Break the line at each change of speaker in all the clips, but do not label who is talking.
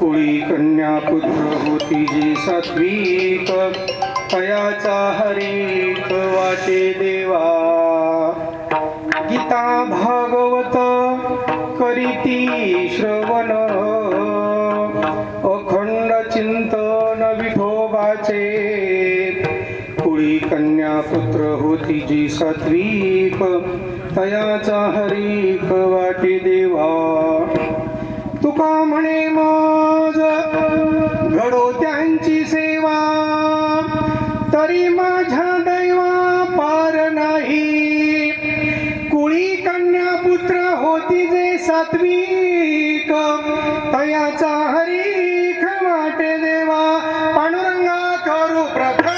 कुळी कन्या पुत्र होती जी सात्विक, तयाचा हरीक वाटे देवा. गीता भागवत करीती श्रवण, अखंड चिंतन विठोबाचे. कुळी कन्या पुत्र होती जी सात्विक, तयाचा हरीक वाटे देवा. तुका म्हणे मज घडो त्यांची सेवा, तरी माझ्या दैवा पार नाही. कुळी कन्या पुत्र होती जे सात्विक, तयाचा हरीक वाटे देवा. पांडुरंगा करू प्रथम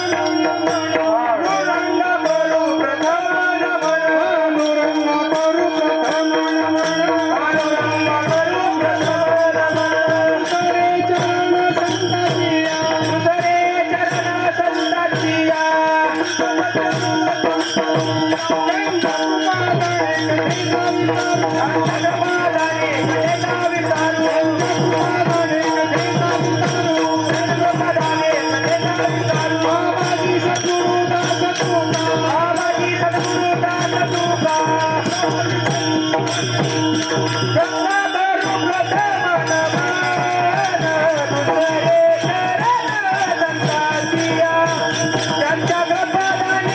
Go!